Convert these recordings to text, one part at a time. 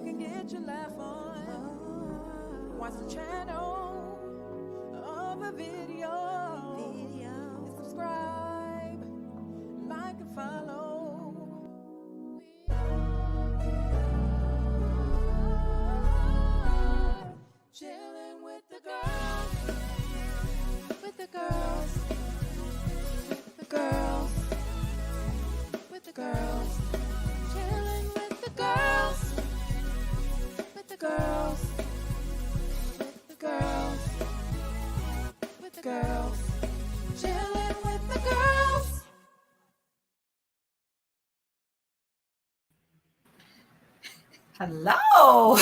can get your laugh on. Watch the channel of a video. And subscribe, like and follow. Chillin' with the girls. With the girls. With the girls. With the girls. Chillin' with the girls. With the girls. With the girls. With the girls. Chillin' with the girls. Hello.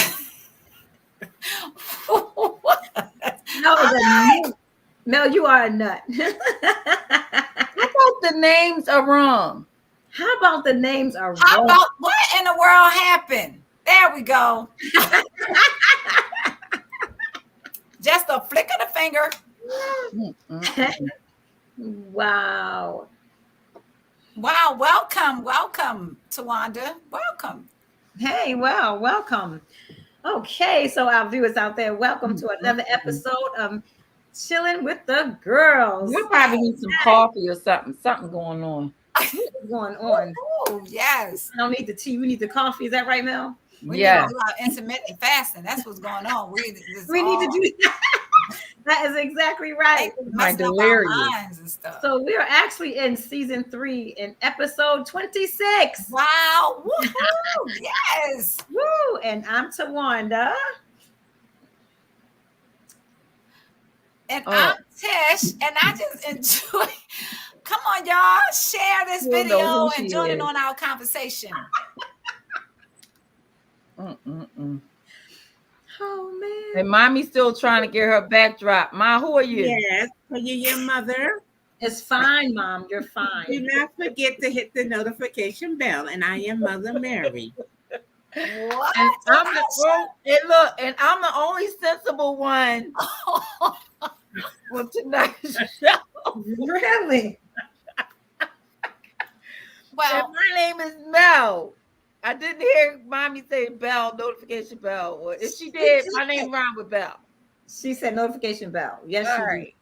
No, you are a nut. How about the names are wrong? How about the names are How wrong? about what in the world happened? There we go. Just a flick of the finger. Wow. Wow. Welcome, Tawanda. Welcome. Hey, well, welcome. Okay, so our viewers out there, welcome to another episode of Chillin' with the Girls. You probably need some coffee or something. Something going on. What's going on? Oh, yes. I don't need the tea. We need the coffee. Is that right, Mel? We Yeah. need to do our intermittent fasting. That's what's going on. We need to do that. That is exactly right. Messing up our minds and stuff. So we are actually in season 3 in episode 26. Wow. Woo-hoo. Yes. Woo! And I'm Tawanda. And I'm Tish. And I just enjoy. Come on, y'all. Share this video and join in on our conversation. Oh, man. And mommy's still trying to get her backdrop. Ma, who are you? Yes, are you your mother? It's fine, Mom. You're fine. Do not forget to hit the notification bell. And I am Mother Mary. What? And I'm the only sensible one for tonight's show. Really? Well, And my name is Mel. I didn't hear mommy say bell, notification bell. Or if she did, my name rhymed with bell. She said notification bell. Yes, All she right.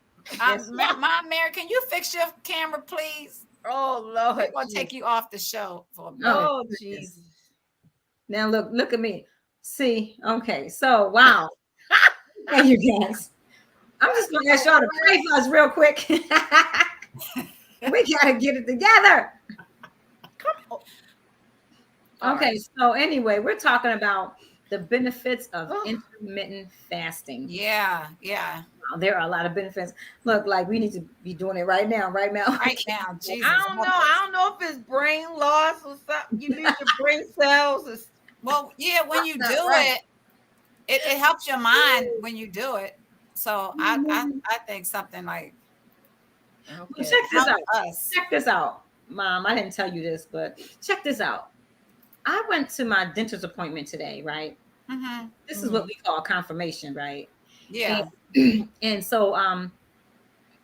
did. Mom, Mary, can you fix your camera, please? Oh, Lord. We're going to take you off the show for a minute. Oh, jeez. Now look at me. See, okay. So wow. Hey, you guys. I'm just gonna ask y'all to pray for us real quick. We gotta get it together. Okay, so anyway, we're talking about the benefits of intermittent fasting. Yeah. Wow, there are a lot of benefits. Look, like we need to be doing it right now, right now. Right now, Jesus. I don't know if it's brain loss or something. You need your brain cells. Or... Well, yeah, when you do it helps your mind when you do it. So I think something like Well, check this out. us. Check this out, Mom. I didn't tell you this, but check this out. I went to my dentist appointment today, right? Mm-hmm. This is what we call confirmation, right? Yeah. And so I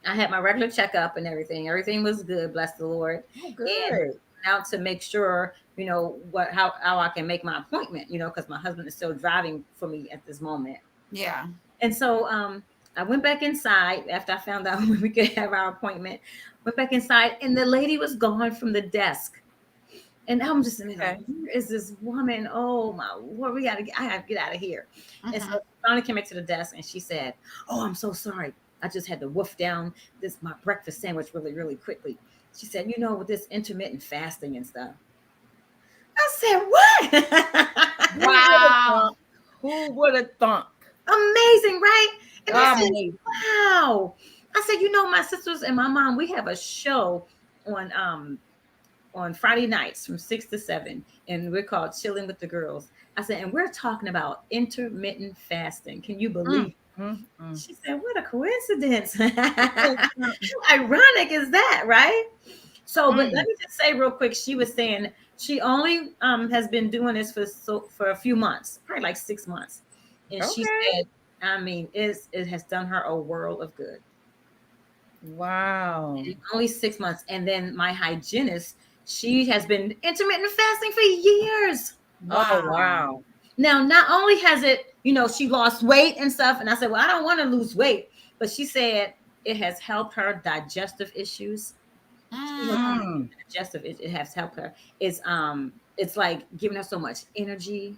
had my regular checkup and everything. Everything was good, bless the Lord. Oh, good. And now to make sure, how I can make my appointment, because my husband is still driving for me at this moment. Yeah. And so I went back inside after I found out when we could have our appointment. Went back inside, and the lady was gone from the desk. And I'm just like, where is this woman? Oh my Lord, I gotta get out of here. Mm-hmm. And so I finally came back to the desk, and she said, "Oh, I'm so sorry. I just had to wolf down my breakfast sandwich really, really quickly." She said, with this intermittent fasting and stuff. I said, "What?" Wow. Who would have thought? Amazing, right? And I said, Amazing. wow. I said, my sisters and my mom, we have a show on Friday nights from 6 to 7, and we're called Chillin' with the Girls. I said, and we're talking about intermittent fasting. Can you believe? She said, what a coincidence. How ironic is that, right? So, but let me just say real quick, she was saying she only has been doing this for a few months, probably like 6 months. And she said, it has done her a world of good. Wow. Only 6 months. And then my hygienist, she has been intermittent fasting for years. Wow. Oh, wow. Now, not only has it, she lost weight and stuff, and I said, well, I don't want to lose weight, but she said it has helped her digestive issues. Digestive, it has helped her. It's like giving her so much energy.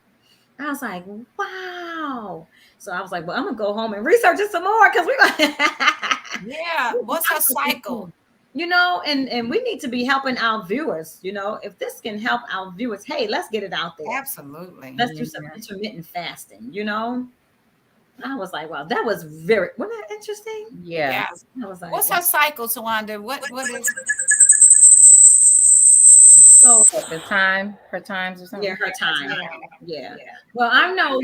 I was like, wow. So I was like, well, I'm gonna go home and research it some more because yeah. What's her cycle? And we need to be helping our viewers. If this can help our viewers, hey, let's get it out there. Absolutely. Let's do some intermittent fasting. I was like, wow, that was wasn't that interesting? Yeah. I was like, what's her cycle, Tawanda? What is so her times or something? Yeah, her time. Yeah. Well, I know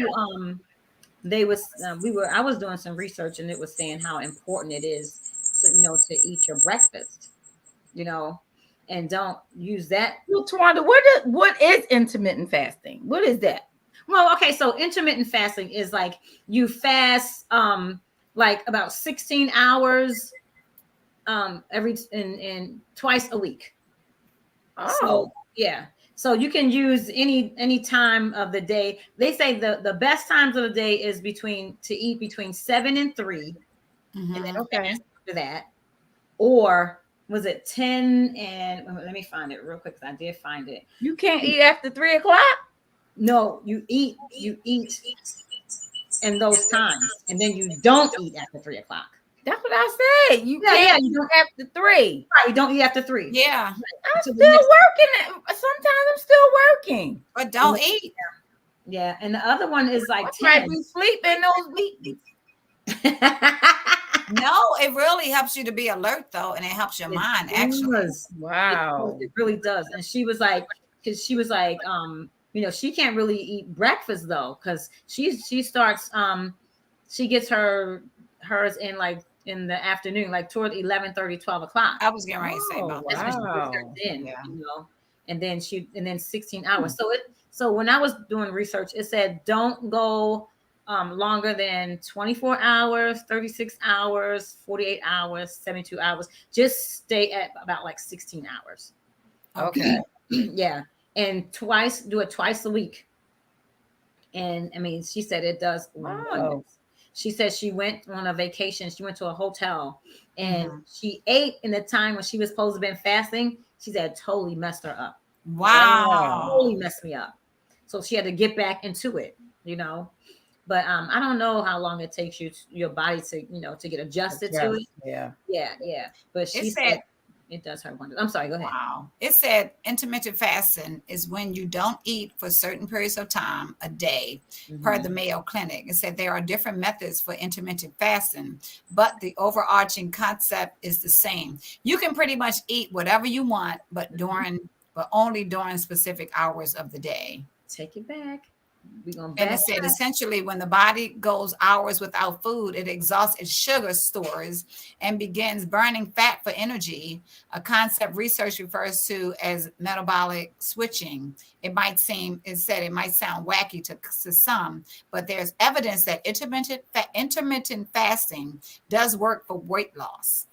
I was doing some research and it was saying how important it is to eat your breakfast, and don't use that. Well, Tawanda, what is intermittent fasting? What is that? Well, okay, so intermittent fasting is like you fast like about 16 hours every in twice a week. Oh. So, yeah. So you can use any time of the day. They say the best times of the day is to eat between 7 and 3. Mm-hmm. And then after that. Or was it 10 and let me find it real quick because I did find it. You can't eat after 3 o'clock? No, you eat in those times, and then you don't eat after 3 o'clock. That's what I said. You can't eat after 3. Right, you don't eat after 3. Yeah. I'm still working. Sometimes I'm still working. But don't eat. Yeah, and the other one is like 10. Might be sleeping those weeks. No, it really helps you to be alert though, and it helps your mind actually. Wow. It really does. And she was like, she can't really eat breakfast though, because she starts she gets hers in the afternoon, like toward 11:30, 12 o'clock. I was getting ready to say about that. Wow. And then 16 hours. So when I was doing research, it said don't go longer than 24 hours, 36 hours, 48 hours, 72 hours. Just stay at about like 16 hours. Okay. Yeah. And do it twice a week. And I mean, she said it does wonders. She said she went on a vacation. She went to a hotel and she ate in the time when she was supposed to have been fasting. She said it totally messed her up. Wow. Totally messed me up. So she had to get back into it, But I don't know how long it takes your body to get adjusted to it. Yeah. But she said it does her wonders. I'm sorry, go ahead. Wow. It said intermittent fasting is when you don't eat for certain periods of time a day, per the Mayo Clinic. It said there are different methods for intermittent fasting, but the overarching concept is the same. You can pretty much eat whatever you want, but only during specific hours of the day. Take it back. And it said essentially when the body goes hours without food, it exhausts its sugar stores and begins burning fat for energy, a concept research refers to as metabolic switching. It might sound wacky to some, but there's evidence that intermittent fasting does work for weight loss.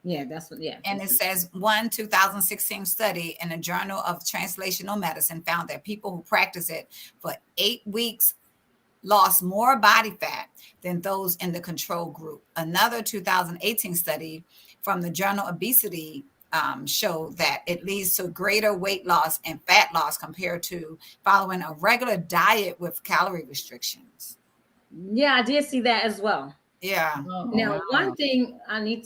Yeah, that's what, yeah. And it says 2016 study in the Journal of Translational Medicine found that people who practice it for 8 weeks lost more body fat than those in the control group. Another 2018 study from the Journal Obesity showed that it leads to greater weight loss and fat loss compared to following a regular diet with calorie restrictions. Yeah, I did see that as well. Yeah. Now, one thing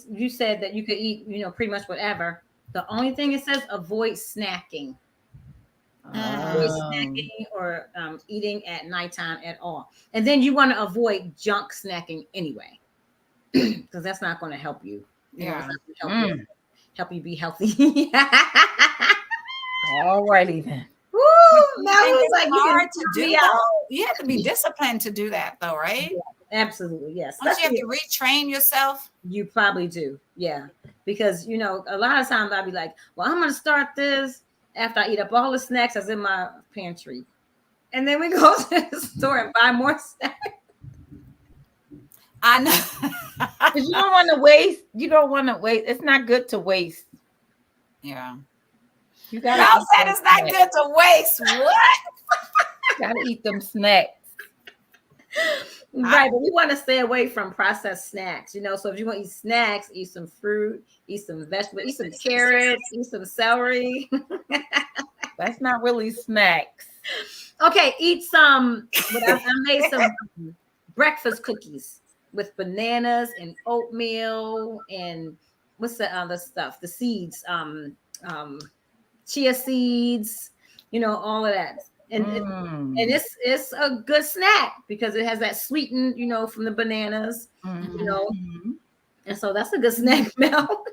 you said that you could eat, pretty much whatever. The only thing it says, avoid snacking. Avoid snacking or eating at nighttime at all. And then you want to avoid junk snacking anyway, because that's not going to help you. Help you be healthy. All righty then. Woo, that was like hard to do. You have to be disciplined to do that, though, right? Yeah, absolutely, yes. Don't you have to retrain yourself? You probably do, yeah. Because a lot of times I'll be like, "Well, I'm going to start this after I eat up all the snacks that's in my pantry," and then we go to the store and buy more snacks. I know. Because you don't want to waste. You don't want to waste. It's not good to waste. Yeah. You said it's not good to waste. What? Gotta eat them snacks. Right, but we want to stay away from processed snacks, you know. So if you want to eat snacks, eat some fruit, eat some vegetables, eat some carrots, eat some celery. That's not really snacks. Okay, eat some. But I made some breakfast cookies with bananas and oatmeal and what's the other stuff? The seeds, chia seeds, you know, all of that. And it's a good snack because it has that sweetened, you know, from the bananas, you know, and so that's a good snack, Mel.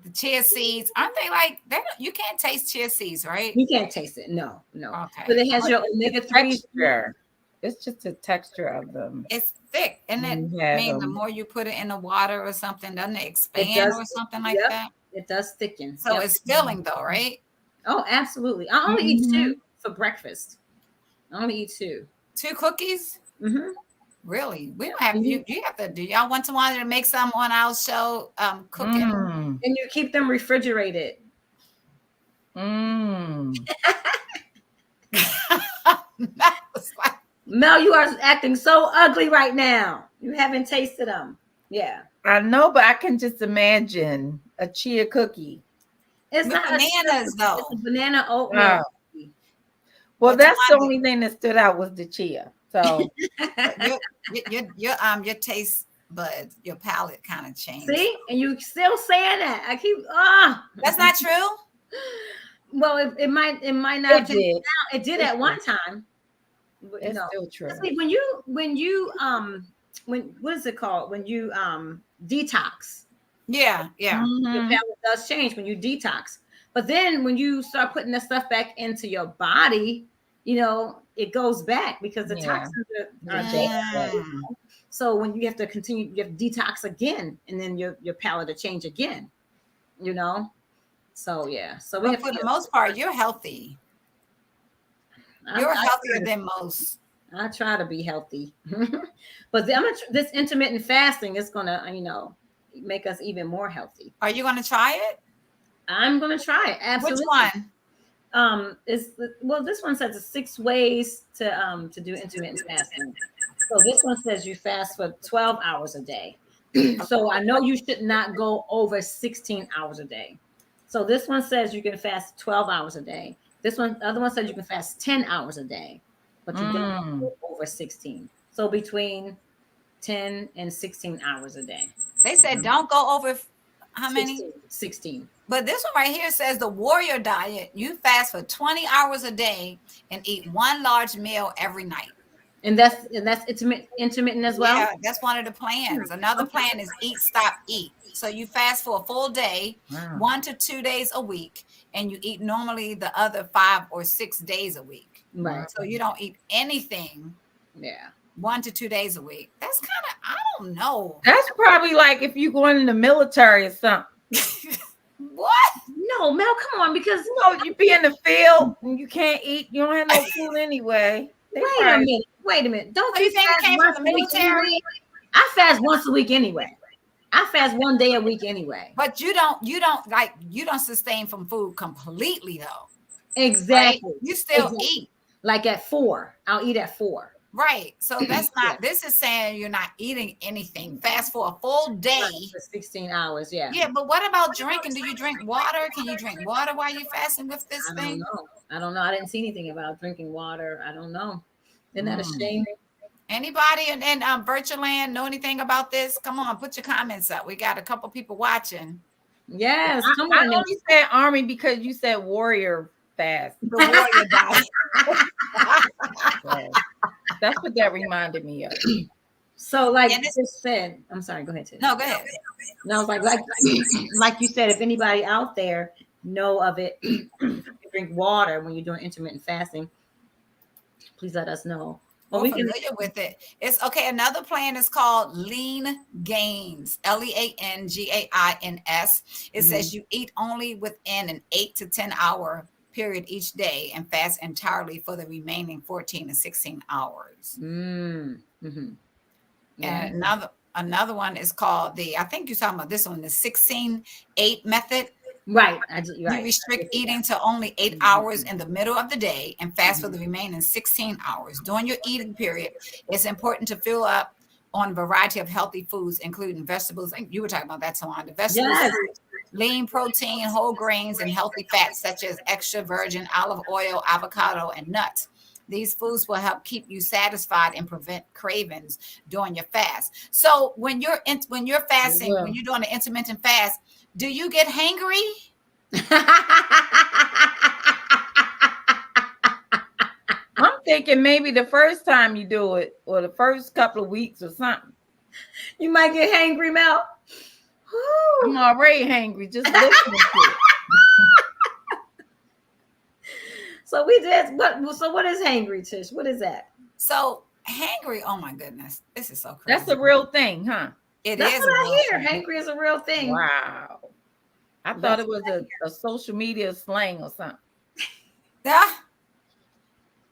The chia seeds, aren't they like they? You can't taste chia seeds, right? You can't taste it, no. Okay. But it has your omega-3. Texture. It's just the texture of them. It's thick, and I mean, the more you put it in the water or something, doesn't it expand or something like that? It does thicken. So it's filling, though, right? Oh, absolutely. I only eat 2 for breakfast. I only eat 2. 2 cookies? Mm-hmm. Really? We don't have you have to do y'all want to make some on our show cooking? And you keep them refrigerated. Mel, you are acting so ugly right now. You haven't tasted them. Yeah. I know, but I can just imagine a chia cookie. It's With not bananas, though. It's a banana oatmeal. Well, that's the only thing that stood out was the chia. So your taste buds, your palate kind of changed. See, and you still saying that. I keep That's not true. Well, it might not. It did at one time. It's still true. See, when what is it called? When you detox. Yeah. Your palate does change when you detox. But then when you start putting that stuff back into your body, you know, it goes back because the toxins are there. So when you have to continue, you have to detox again, and then your palate will change again, you know? So, yeah. So for the most part, you're healthy. You're healthier than most. I try to be healthy. But this intermittent fasting is going to, you know, make us even more healthy. Are you going to try it? I'm going to try it. Absolutely. Which one? This one says 6 ways to do intermittent fasting. So this one says you fast for 12 hours a day. So I know you should not go over 16 hours a day. So this one says you can fast 12 hours a day. Other one says you can fast 10 hours a day, but you don't go over 16. So between 10 and 16 hours a day. They said don't go over how many? 16. But this one right here says the warrior diet. You fast for 20 hours a day and eat 1 large meal every night. And that's intermittent as well? Yeah, that's one of the plans. Another plan is eat, stop, eat. So you fast for a full day, 1 to 2 days a week, and you eat normally the other 5 or 6 days a week. Right. So you don't eat anything. Yeah. 1 to 2 days a week. That's kind of, I don't know. That's probably like if you're going in the military or something. What? No, Mel, come on, because you be in the field and you can't eat. You don't have no food anyway. Wait a minute. Don't you think you came from the military? I fast once a week anyway. I fast 1 day a week anyway. But you don't sustain from food completely though. Exactly. Right? You still eat. Like at 4. I'll eat at 4. Right. So that's not, this is saying you're not eating anything. Fast for a full day. For 16 hours, yeah. Yeah, but what about drinking? Do you drink water? Can you drink water while you're fasting with this thing? I don't know. I didn't see anything about drinking water. I don't know. Isn't that a shame? Anybody in virtual land know anything about this? Come on, put your comments up. We got a couple people watching. Yes. Come I on. only said army because you said warrior fast. The warrior diet. So, that's what that reminded me of. So, like you just said, I'm sorry. Go ahead, Tim. No, go ahead. No, like you said, if anybody out there know of it, you drink water when you're doing intermittent fasting, please let us know. Well, we familiar with it. It's okay. Another plan is called Lean Gains, LEANGAINS. It says you eat only within an 8 to 10 hour period each day and fast entirely for the remaining 14 to 16 hours. Mm-hmm. And another one is called I think you're talking about this one, the 16-8 method. Right. You Right. restrict eating to only 8 hours in the middle of the day and fast for the remaining 16 hours. During your eating period, it's important to fill up on a variety of healthy foods, including vegetables. And you were talking about that, Talon. The vegetables, Yes. lean protein, whole grains, and healthy fats such as extra virgin olive oil, avocado, and nuts. These foods will help keep you satisfied and prevent cravings during your fast. So when you're fasting, when you're doing an intermittent fast, do you get hangry? I'm thinking maybe the first time you do it, or the first couple of weeks or something. You might get hangry, Mel. I'm already hangry just listening to it. So we did what? So what is hangry, Tish? What is that? So hangry, oh my goodness, this is so crazy. That's a real thing, huh? That's what I hear. Hangry is a real thing. Wow. I thought it was a social media slang or something. Yeah.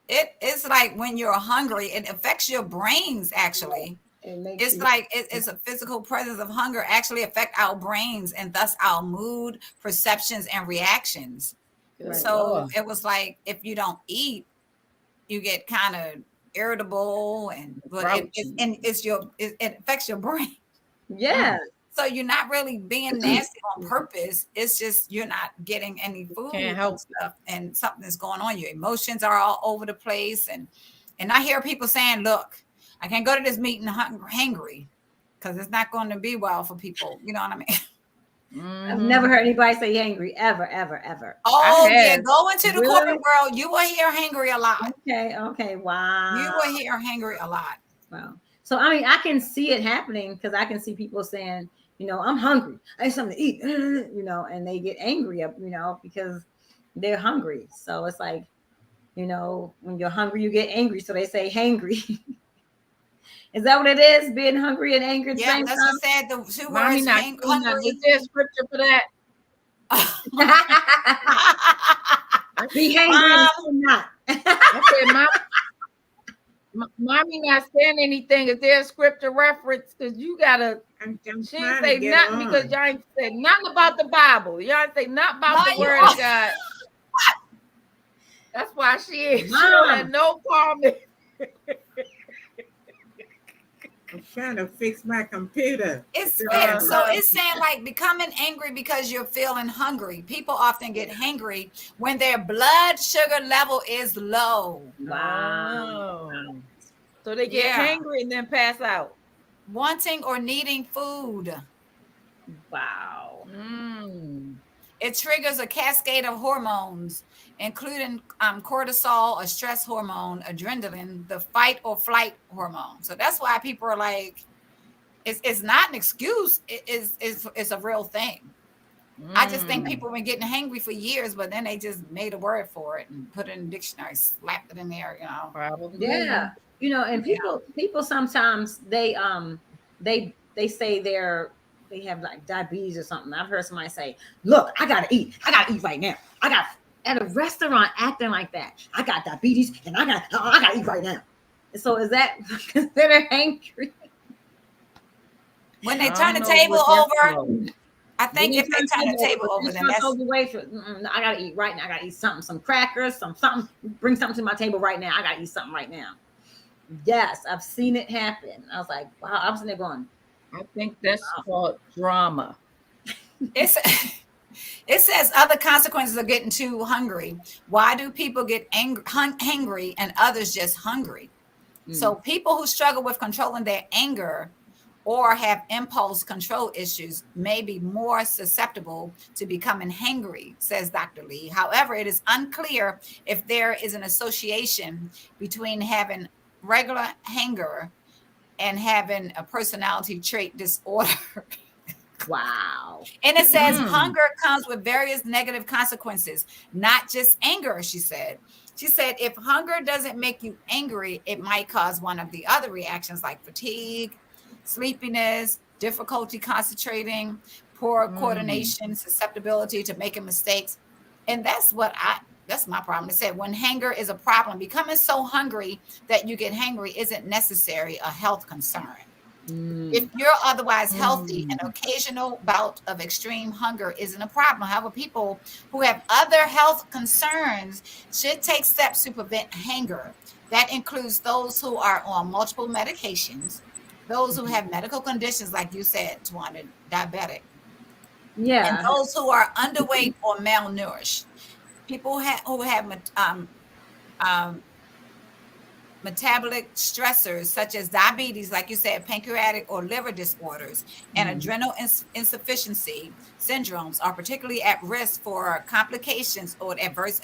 It's like when you're hungry, it affects your brains actually. It's like it's a physical presence of hunger actually affect our brains and thus our mood, perceptions, and reactions. Right. So it was like if you don't eat, you get kind of irritable, and but it affects your brain. Yeah. So you're not really being nasty on purpose. It's just you're not getting any food and stuff, and something's going on. Your emotions are all over the place, and I hear people saying, "Look, I can't go to this meeting hangry because it's not going to be well for people." You know what I mean? I've never heard anybody say hangry ever. Oh yeah, go into the corporate world. You will hear hangry a lot. Okay, wow. You will hear hangry a lot. Wow. So I mean, I can see it happening because I can see people saying, you know, I'm hungry. I need something to eat, you know, and they get angry, you know, because they're hungry. So it's like, you know, when you're hungry, you get angry. So they say hangry. Is that what it is? Being hungry and angry at the same time? Yeah, that's what said. The two words, hungry. Is there a scripture for that? Be hangry and not. Okay, Mommy not saying anything. Is there a scripture reference? Because you gotta. She ain't say nothing because y'all ain't say nothing about the Bible. Y'all ain't say nothing about the Word of God. That's why she don't have no comment. I'm trying to fix my computer. So it's saying like becoming angry because you're feeling hungry. People often get hangry when their blood sugar level is low. Wow. So they get hangry and then pass out. Wanting or needing food. Wow. It triggers a cascade of hormones, including cortisol, a stress hormone, adrenaline, the fight or flight hormone. So that's why people are like, it's not an excuse. It's a real thing. I just think people have been getting hangry for years, but then they just made a word for it and put it in the dictionary, slapped it in there, you know. Probably. Yeah. You know, and people sometimes they say they have like diabetes or something. I've heard somebody say, "Look, I gotta eat right now. I got at a restaurant acting like that. I got diabetes and I gotta eat right now." So is that considered hangry? When they turn the table over, I think if they turn the table over, then that's I gotta eat right now. I gotta eat something, some crackers, something. Bring something to my table right now. I gotta eat something right now. Yes, I've seen it happen. I was like, wow. I was in there going, I think that's called drama. It says other consequences of getting too hungry. Why do people get hangry and others just hungry? So people who struggle with controlling their anger or have impulse control issues may be more susceptible to becoming hangry, says Dr. Lee. However, it is unclear if there is an association between having regular hanger and having a personality trait disorder. wow. And it says hunger comes with various negative consequences, not just anger, she said. She said, if hunger doesn't make you angry, it might cause one of the other reactions like fatigue, sleepiness, difficulty concentrating, poor coordination, susceptibility to making mistakes. And that's my problem. It said when hunger is a problem, becoming so hungry that you get hangry isn't necessarily a health concern. If you're otherwise healthy, an occasional bout of extreme hunger isn't a problem. However, people who have other health concerns should take steps to prevent hunger. That includes those who are on multiple medications, those who have medical conditions, like you said, Tawana, diabetic, and Yeah. those who are underweight or malnourished. People who have um, metabolic stressors such as diabetes, like you said, pancreatic or liver disorders, and adrenal insufficiency syndromes are particularly at risk for complications or adverse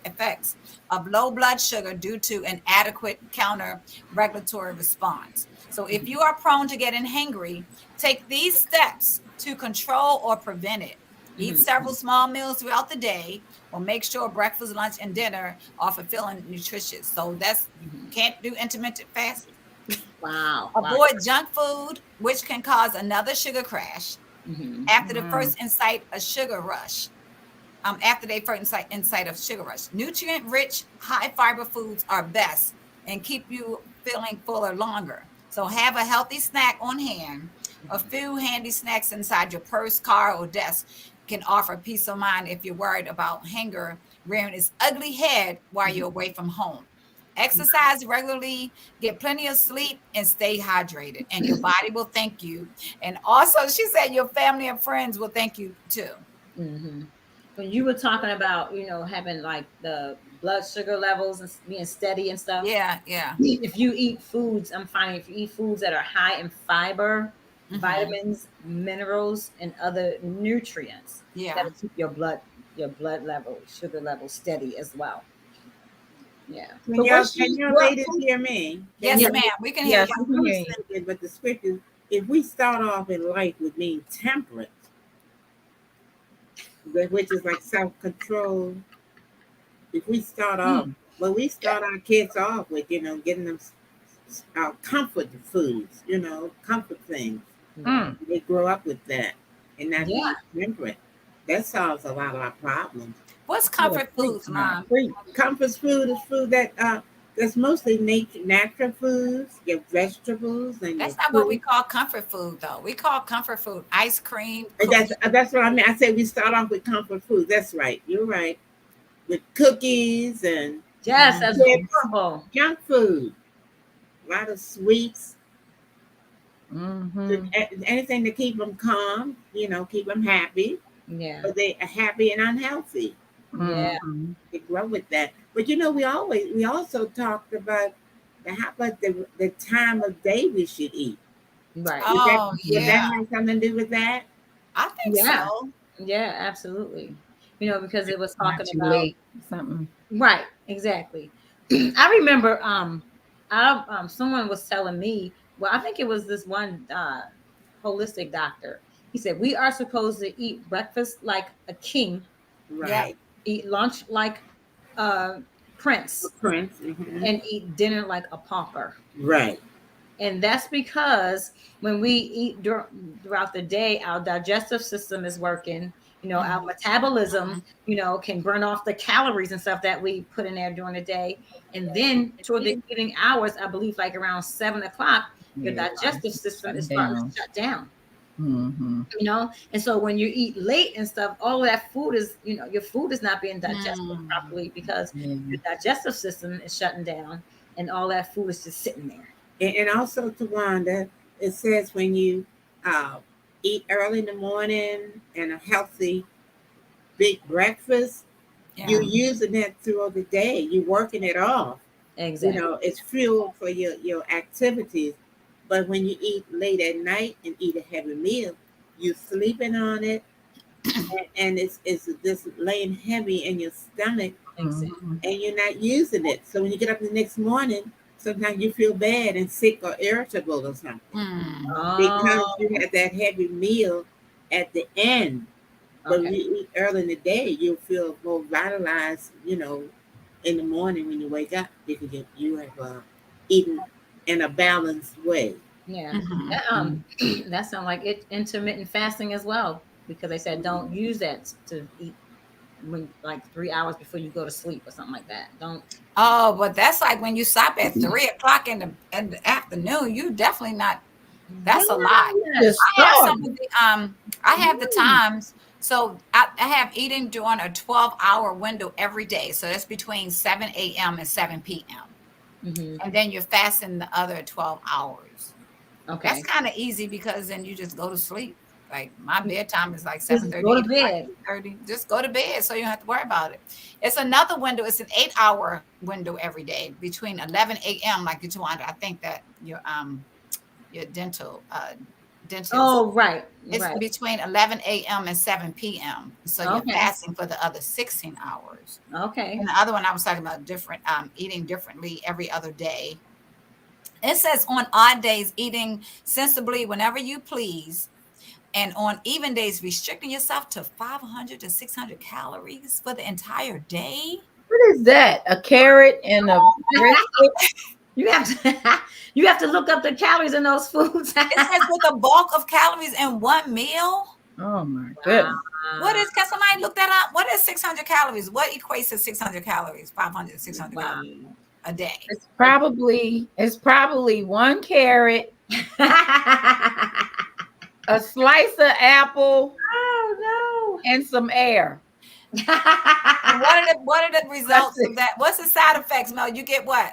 effects of low blood sugar due to inadequate counter regulatory response. So, if you are prone to getting hangry, take these steps to control or prevent it. Eat several small meals throughout the day, or make sure breakfast, lunch, and dinner are fulfilling and nutritious. So that's can't do intermittent fasting. Wow. Avoid junk food, which can cause another sugar crash. After the first insight of sugar rush. After they first insight of sugar rush. Nutrient-rich, high fiber foods are best and keep you feeling fuller longer. So have a healthy snack on hand. A few handy snacks inside your purse, car, or desk can offer peace of mind if you're worried about hunger rearing its ugly head while you're away from home. Exercise regularly, get plenty of sleep, and stay hydrated, and your body will thank you. And also, she said your family and friends will thank you too. When you were talking about, having like the blood sugar levels and being steady and stuff. Yeah. If you eat foods, I'm finding if you eat foods that are high in fiber, vitamins, minerals, and other nutrients, that'll keep your blood level, sugar level steady as well. Yeah. Can y'all ladies hear me? Yes, ma'am. We can hear Yes, you. we can hear you. Thinking, but the scripture, if we start off in life with being temperate, which is like self-control, if we start off, well, we start our kids off with, getting them comfort foods, comfort things. They grow up with that, and that's temperate. That solves a lot of our problems. What's comfort foods, Mom? Comfort food is food that's mostly natural foods, your vegetables, and that's not what we call comfort food, though. We call comfort food ice cream. That's what I mean. I said we start off with comfort food. That's right. You're right. With cookies and that's wonderful. Junk food, a lot of sweets. Anything to keep them calm, keep them happy. Yeah. But they are happy and unhealthy. Yeah. They grow with that. But we also talked about how about the time of day we should eat. Right. Would that have something to do with that? I think so. Yeah, absolutely. Because it was talking about something. Right, exactly. I remember someone was telling me, well, I think it was this one holistic doctor. He said we are supposed to eat breakfast like a king, right? Eat lunch like a prince, and eat dinner like a pauper, right? And that's because when we eat throughout the day, our digestive system is working. Our metabolism, can burn off the calories and stuff that we put in there during the day. And then toward the evening hours, I believe like around 7 o'clock, your digestive system is starting to shut down. And so when you eat late and stuff, all of that food is, your food is not being digested properly because your digestive system is shutting down and all that food is just sitting there. And also, Tawanda, it says when you eat early in the morning and a healthy big breakfast, you're using that throughout the day. You're working it off. Exactly. It's fuel for your activities. But when you eat late at night and eat a heavy meal, you're sleeping on it, and it's just laying heavy in your stomach, and you're not using it. So when you get up the next morning, sometimes you feel bad and sick or irritable or something because you had that heavy meal at the end. But when you eat early in the day, you'll feel more vitalized, in the morning when you wake up because you have eaten in a balanced way. Yeah. That sounds like intermittent fasting as well, because they said don't use that to eat when like 3 hours before you go to sleep or something like that. Don't. Oh, but that's like when you stop at 3 o'clock in the afternoon. You definitely not That's a lot. Just I have some starving. of the I have the times. So I have eating during a 12-hour window every day. So that's between 7 a.m. and 7 p.m. Mhm. And then you're fasting the other 12 hours. Okay. That's kind of easy because then you just go to sleep. Like my bedtime is like Just 7:30, go to 8 bed. 30. Just go to bed so you don't have to worry about it. It's another window. It's an 8-hour window every day between 11 a.m. like you told. I think that your dentist. Oh, right. It's Right. between 11 a.m. and 7 p.m. So you're Okay. fasting for the other 16 hours. Okay. And the other one I was talking about different eating differently every other day. It says on odd days, eating sensibly whenever you please. And on even days, restricting yourself to 500 to 600 calories for the entire day. What is that? A carrot and a brisket? You have to you have to look up the calories in those foods. It says with a bulk of calories in one meal. Oh my goodness. What is, can somebody look that up? What is 600 calories? What equates to 600 calories, 500, 600 Wow. calories a day? It's probably one carrot, a slice of apple, Oh and some air. And what are the results of that? What's the side effects, Mel? You get what?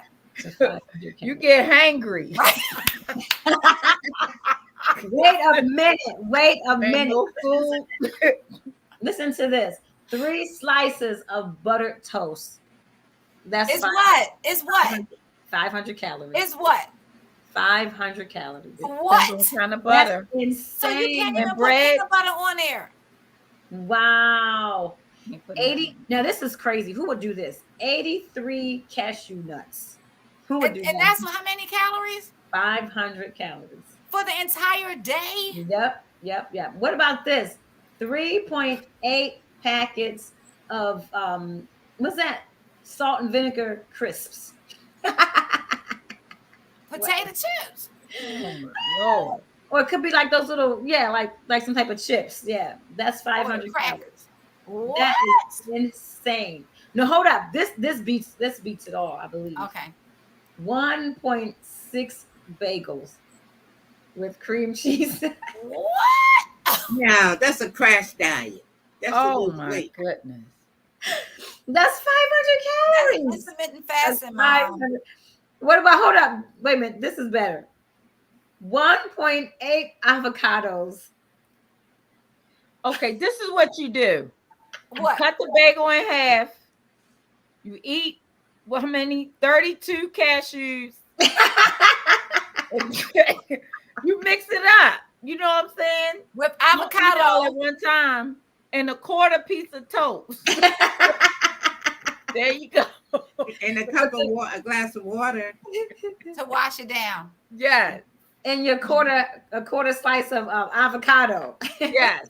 no. You get hangry. Right. Wait a minute. Wait a Ain't minute. no food. Listen to this. 3 slices of buttered toast. That's It's what? It's what? 500 calories. It's what? 500 calories. What? Depends on kind of That's butter. So you insane. can't even And put bread. peanut butter on there. Wow. You put 80. Now this is crazy. Who would do this? 83 cashew nuts. Who would And, do and that? that's how many calories 500 calories. for the entire day? Yep. What about this? 3.8 packets of what's that? Salt and vinegar crisps. Potato chips. Oh my Lord. Or it could be like those little, like some type of chips. Yeah, that's Or 500 calories. crackers. What? That is insane. No, hold up. This beats it all, I believe. Okay. 1.6 bagels with cream cheese. What? Now that's a crash diet. That's to Oh lose my weight. goodness. That's 500 That's calories. intermittent That's fasting, Mom. 500. What about, hold up. Wait a minute. This is better. 1.8 avocados. Okay, this is what you do. You What? cut the bagel in half. You eat how many? 32 cashews. You mix it up. You know what I'm saying? With Don't eat it all avocado. at one time. And a quarter piece of toast. There you go. And a glass of water. To wash it down. Yes. And a quarter slice of avocado. Yes.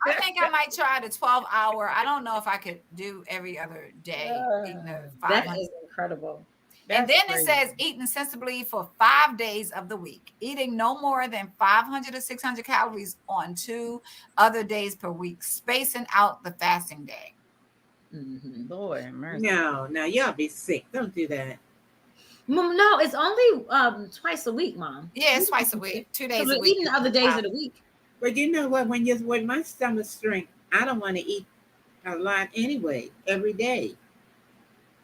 I think I might try the 12-hour. I don't know if I could do every other day. Eating the That 500. is incredible. And That's then crazy. it says eating sensibly for 5 days of the week, eating no more than 500 to 600 calories on 2 other days per week, spacing out the fasting day. Mhm. Lord have mercy. No, y'all be sick. Don't do that. Mom, no, it's only twice a week, Mom. Yeah, it's twice a week, 2 days So a we're week. eating the other days of the week. But you know what? When my stomach strength, I don't want to eat a lot anyway. Every day.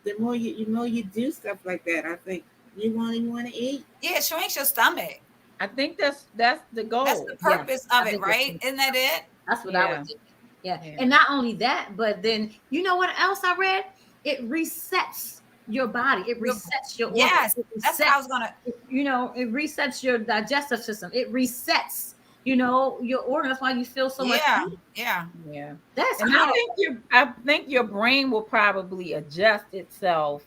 The more you do stuff like that, I think you want to eat. Yeah, it shrinks your stomach. I think that's the goal. That's the purpose of I it, think that's right? Isn't that it? That's what I Yeah. would think. Yeah. Yeah. And not only that, but then you know what else I read? It resets your body. It resets your organs. Yes, It that's what I was resets, gonna. it resets your digestive system. It resets, your organs. That's why you feel so much Yeah, heat. yeah. Yeah. That's And how I think your brain will probably adjust itself,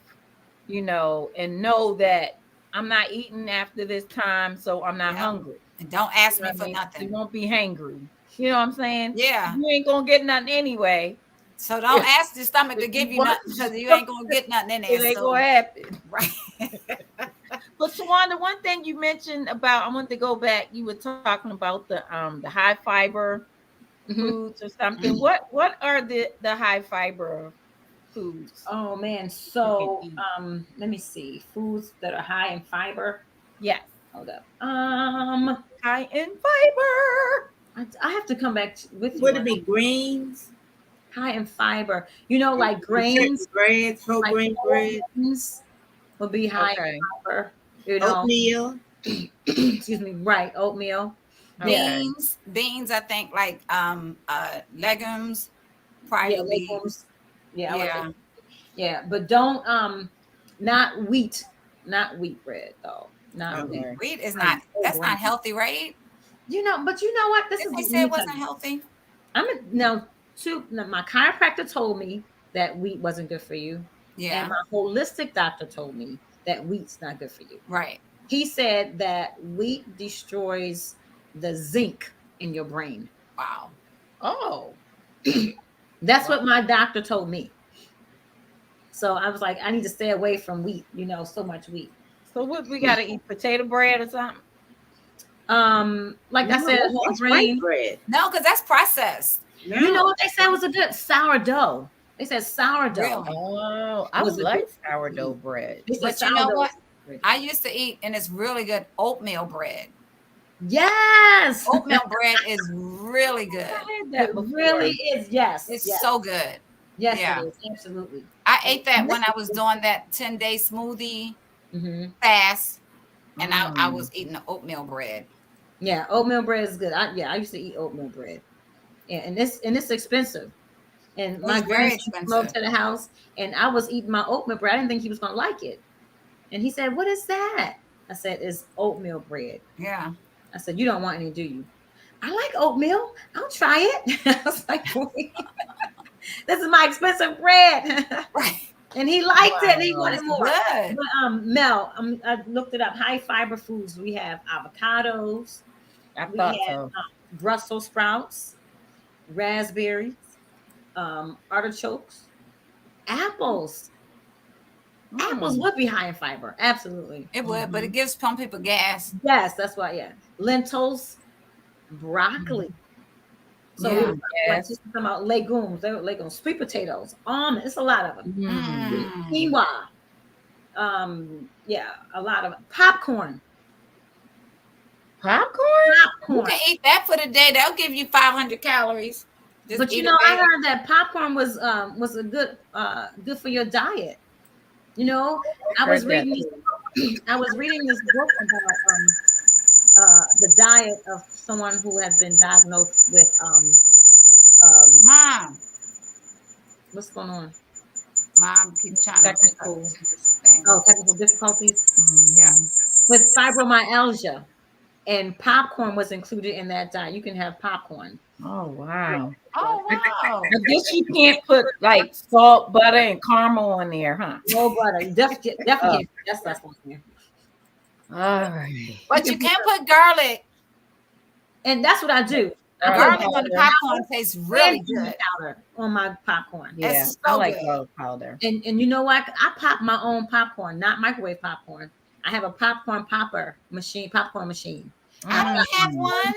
and know that I'm not eating after this time, so I'm not Yep. hungry. And don't ask You know me what for I mean? nothing. You won't be hangry. You know what I'm saying? Yeah. You ain't gonna get nothing anyway. So don't ask your stomach to If give you you want- nothing because you ain't gonna get nothing in It there. ain't So, gonna happen. right. But Tawanda, one thing you mentioned about, I want to go back. You were talking about the high fiber Mhm. foods or something. What are the high fiber foods? Oh man. So eat. let me see. Foods that are high in fiber. Yes. Hold up. High in fiber. I have to come back with you. Would it on be greens? high in fiber? You know, like grains, Breads, whole like grain bread, grains would be high Okay. in fiber. You know, oatmeal. excuse me, right? Oatmeal. Okay. Beans, I think like legumes, probably Yeah, would be, legumes. Yeah, I like yeah. it. Yeah, but don't not wheat bread though. Not wheat. Okay. Wheat is Like not, whole that's not grain. healthy, right? But you know what? This Did is they let say me it tell wasn't you. healthy? My chiropractor told me that wheat wasn't good for you, Yeah. and my holistic doctor told me that wheat's not good for you. Right. He said that wheat destroys the zinc in your brain. Wow. Oh. That's what my doctor told me. So I was like, I need to stay away from wheat. So much wheat. So what we gotta eat? Potato bread or something? Like I No, said, that's whole white grain. bread. No, because that's processed. No. You know what they said was a good sourdough. They said sourdough. Really? Oh, I Was it like good? sourdough bread. They said But you know sourdough what? was good. I used to eat, and it's really good, oatmeal bread. Yes. Oatmeal bread is really good. I had It that before. really is. Yes. It's yes. so good. Yes, Yeah. it is. Absolutely. I ate that when I was doing that 10-day smoothie Mm-hmm. fast, and I Mm. was eating the oatmeal bread. Yeah, oatmeal bread is good. I used to eat oatmeal bread. Yeah, and it's expensive. And my It's very grandson came over expensive. to the house, and I was eating my oatmeal bread. I didn't think he was gonna like it. And he said, "What is that?" I said, "It's oatmeal bread." Yeah. I said, "You don't want any, do you?" I like oatmeal. I'll try it. I was like, "Wait, this is my expensive bread." Right. And he liked it. He Wow. wanted It's more. good. But Mel, I looked it up. High fiber foods. We have avocados. I We thought have so. Brussels sprouts, raspberries, artichokes, apples. Apples would be high in fiber. Absolutely. It would, but it gives some people gas. Yes, that's why. Yeah, lentils, broccoli. So Yeah. we were Yes. just talking about legumes. They were legumes, sweet potatoes, almonds. It's a lot of them. Mm. Quinoa. Yeah, a lot of popcorn. Popcorn? You Popcorn. can eat that for the day. That'll give you 500 calories. Just But eat I a bag. heard that popcorn was a good for your diet. I was Heard that reading I was reading this book about the diet of someone who had been diagnosed with Mom, what's going on? Mom, keep trying Technical. to this thing. Oh, technical difficulties Yeah. with fibromyalgia, and popcorn was included in that diet. You can have popcorn. Oh wow. Oh wow. I guess you can't put like salt, butter, and caramel on there, huh? No butter. You definitely can't. That's on there. All right. But you can put garlic. And that's what I do. I put Garlic on the popcorn tastes really and good. powder on my popcorn. Yeah, It's I so like good. garlic powder. And you know what? I pop my own popcorn, not microwave popcorn. I have a popcorn machine. I don't have one.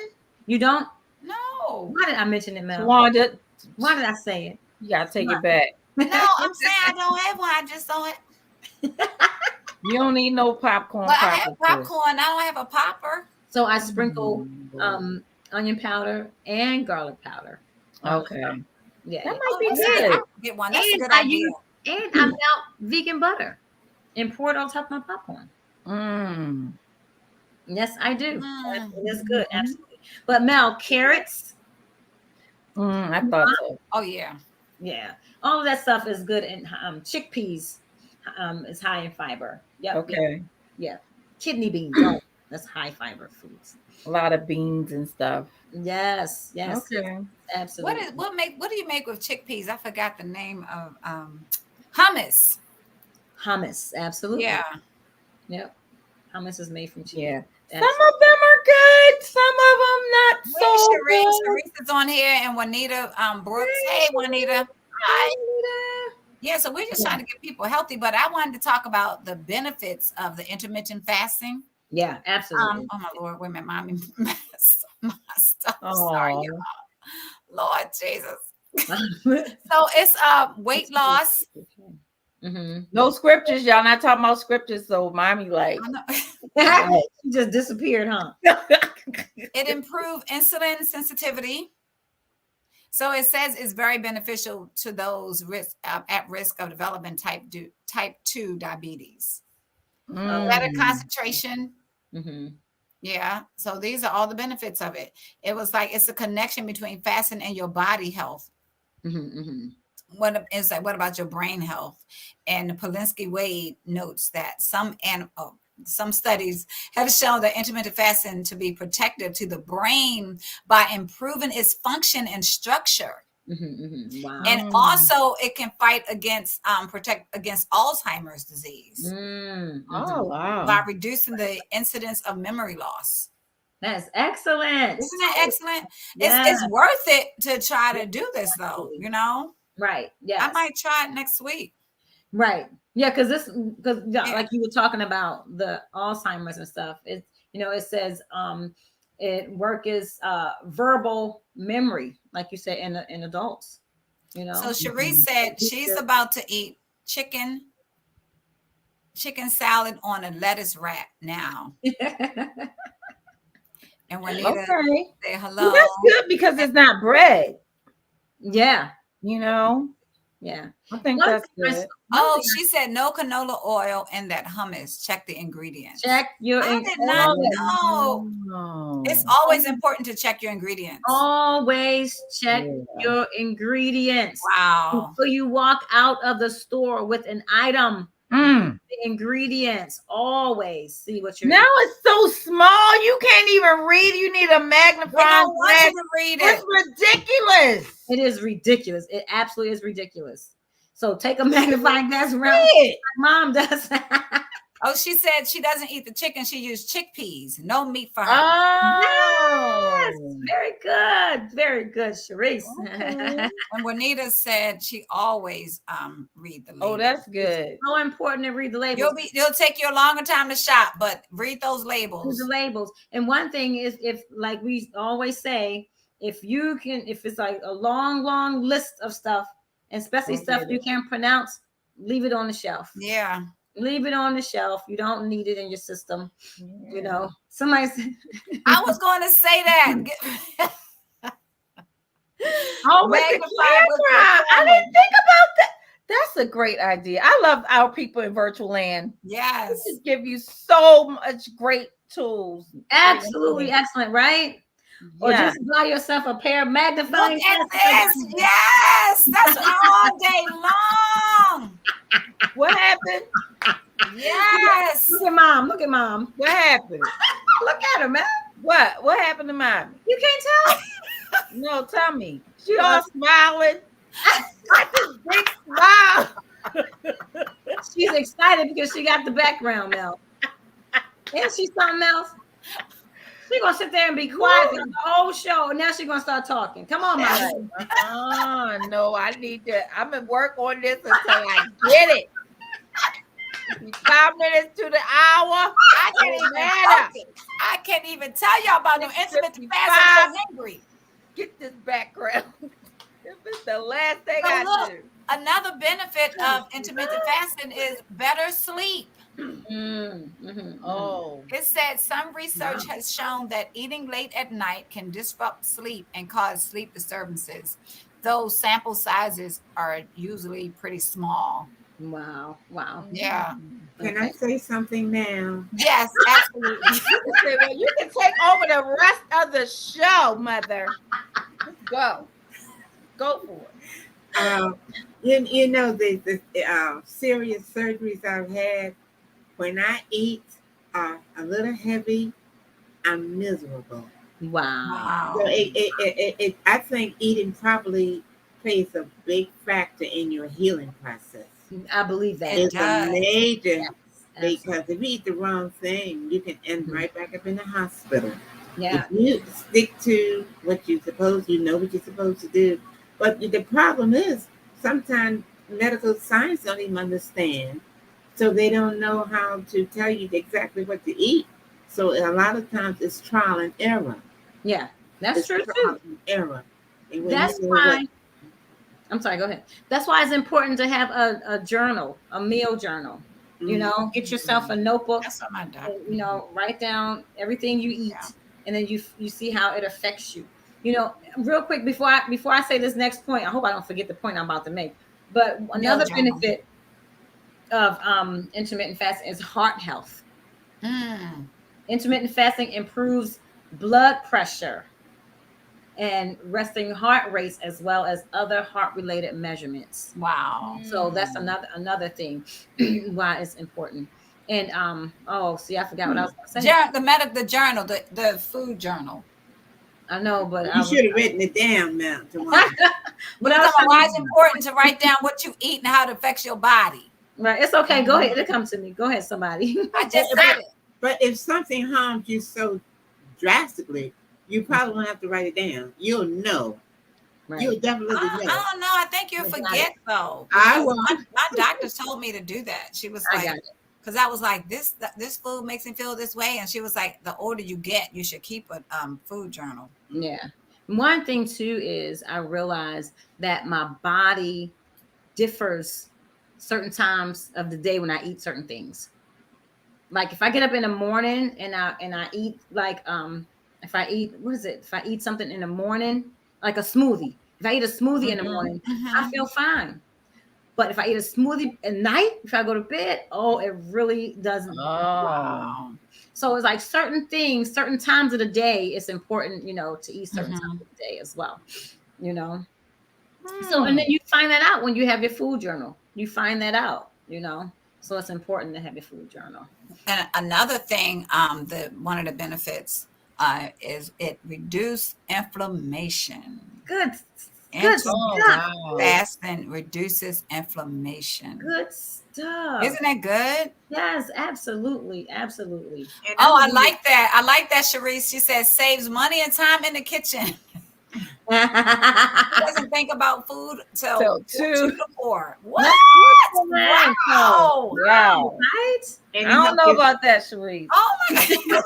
You don't? No. Why did I mention it, Mel? Wanda, Why did I say it? you gotta take it back. No, I'm saying I don't have one. I just don't have. You don't need no popcorn. But I have popper, sis. popcorn. I don't have a popper. So I sprinkle onion powder and garlic powder. Okay. Yeah. That might be That's good. I good. can get one. That's a And good I idea. I melt vegan butter and pour it on top of my popcorn. Mm. Yes, I do. Mm. It is good, absolutely. But Mel, carrots, I thought so. Oh yeah. yeah, all of that stuff is good. And chickpeas is high in fiber. Yep. Okay. Yeah. Kidney beans. Oh, that's high fiber foods. A lot of beans and stuff. Yes. Okay. Absolutely. What do you make with chickpeas? I forgot the name of hummus. Hummus. Absolutely. Yeah. Yep. Hummus is made from chickpeas. Yeah. Some Absolutely. of them are good. Some of them not Where's so Sharice? good. Sharice is on here, and Juanita Brooks. Hey, Juanita. Hi. Yeah, so we're just trying to get people healthy, but I wanted to talk about the benefits of the intermittent fasting. Yeah, absolutely. Oh my Lord, wait a minute, mommy, my stuff. Oh. Sorry, y'all. Lord Jesus. So it's weight loss. Mm-hmm. No scriptures, y'all. Not talking about scriptures. So mommy, like, I know. She just disappeared, huh? It improved insulin sensitivity. So it says it's very beneficial to those at risk of developing type 2 diabetes. Better concentration. Mm-hmm. Yeah. So these are all the benefits of it. It was like it's a connection between fasting and your body health. Mm-hmm. Mm-hmm. What about your brain health? And Polinsky Wade notes that some studies have shown that intermittent fasting to be protective to the brain by improving its function and structure. Mm-hmm. Mm-hmm. Wow. And also it can fight against protect against Alzheimer's disease. Mm-hmm. Oh, wow. By reducing the incidence of memory loss. That's excellent. Isn't that excellent? Yeah. It's worth it to try to do this though, you know? Right. Yeah. I might try it next week. Right. Yeah, because like you were talking about the Alzheimer's and stuff. It it says it work is verbal memory, like you said, in adults. So Cherie said she's about to eat chicken salad on a lettuce wrap now. And Juanita say hello. Well, that's good because it's not bread. Yeah. Yeah. I think that's good. Oh, she said no canola oil in that hummus. Check the ingredients. Check your I did not know. Oh. It's always important to check your ingredients. Always check your ingredients. Wow. Before you walk out of the store with an item, the ingredients, always see what you're Now it's so small you can't even read. You need a magnifying glass to read it. It's ridiculous. It is ridiculous. It absolutely is ridiculous. So take a magnifying glass around. It. Mom does. Oh, she said she doesn't eat the chicken. She used chickpeas. No meat for her. Yes, very good. Very good, Sharice. And Juanita said she always read the labels. Oh, that's good. It's so important to read the labels. It'll take you a longer time to shop, but read those labels. Read the labels. And one thing is, if like we always say, if it's like a long list of stuff, and especially stuff you can't pronounce, leave it on the shelf. Yeah. Leave it on the shelf. You don't need it in your system. Somebody said, I was going to say that. With the camera. I didn't think about that. That's a great idea. I love our people in virtual land. Yes. They just give you so much great tools. Absolutely excellent, right? Or just buy yourself a pair of magnifying glasses. Yes, that's all day long. What happened? Yes. Look at mom. What happened? Look at her, man. What happened to mom? You can't tell? No, tell me. She all smiling. Got this big smile. She's excited because she got the background now. Isn't she something else? She's gonna sit there and be quiet the whole show. And now she's gonna start talking. Come on, Mama. No, I need to. I'm gonna work on this until I get it. 5 minutes to the hour. I can't even tell y'all about no intermittent fasting. I'm hungry. Get this background. This is the last thing do. Another benefit of intermittent fasting is better sleep. Oh, it said some research has shown that eating late at night can disrupt sleep and cause sleep disturbances. Those sample sizes are usually pretty small. Wow. Yeah. Can I say something now? Yes, absolutely. You can take over the rest of the show, Mother. Let's go for it. The serious surgeries I've had, when I eat a little heavy, I'm miserable. Wow. So I think eating properly plays a big factor in your healing process. I believe that. It's major, yes, because if you eat the wrong thing, you can end right back up in the hospital. Yeah. If you stick to what you're supposed to do. But the problem is sometimes medical science don't even understand. So they don't know how to tell you exactly what to eat. So a lot of times it's trial and error. Yeah, that's true trial too. and error. And that's why. I'm sorry. Go ahead. That's why it's important to have a journal, a meal journal. You know, get yourself a notebook. That's what my doctor. You know, write down everything you eat, and then you see how it affects you. You know, real quick before I say this next point, I hope I don't forget the point I'm about to make. But another benefit of intermittent fasting is heart health. Intermittent fasting improves blood pressure and resting heart rates, as well as other heart-related measurements. Wow. So that's another thing why it's important. And see, I forgot what I was going to say. The journal, the food journal. I know, but you should have written it down now. But why it's important to write down what you eat and how it affects your body. Right. It's okay. Go ahead. It comes to me. Go ahead, somebody. I just said it. But if something harms you so drastically, you probably won't have to write it down. You'll know. Right. You'll definitely know. I don't know. I think you'll forget though. I won't. My doctor told me to do that. She was like, because I was like, this food makes me feel this way, and she was like, the older you get, you should keep a food journal. Yeah. One thing too is I realized that my body differs certain times of the day when I eat certain things. Like if I get up in the morning and I eat like if I eat something in the morning, like a smoothie. If I eat a smoothie in the morning, I feel fine. But if I eat a smoothie at night, if I go to bed, it really doesn't. Wow. So it's like certain things, certain times of the day, it's important, to eat certain times of the day as well, So, and then you find that out when you have your food journal. You find that out, So it's important to have your food journal. And another thing, one of the benefits is it reduces inflammation. Good stuff. Fasting reduces inflammation. Good stuff. Isn't that good? Yes, absolutely. Absolutely. I like that. I like that, Sharice. She says saves money and time in the kitchen. Doesn't think about food till 2 to 4. What? Wow. Right? And I don't know about that, Sharice. Oh my God.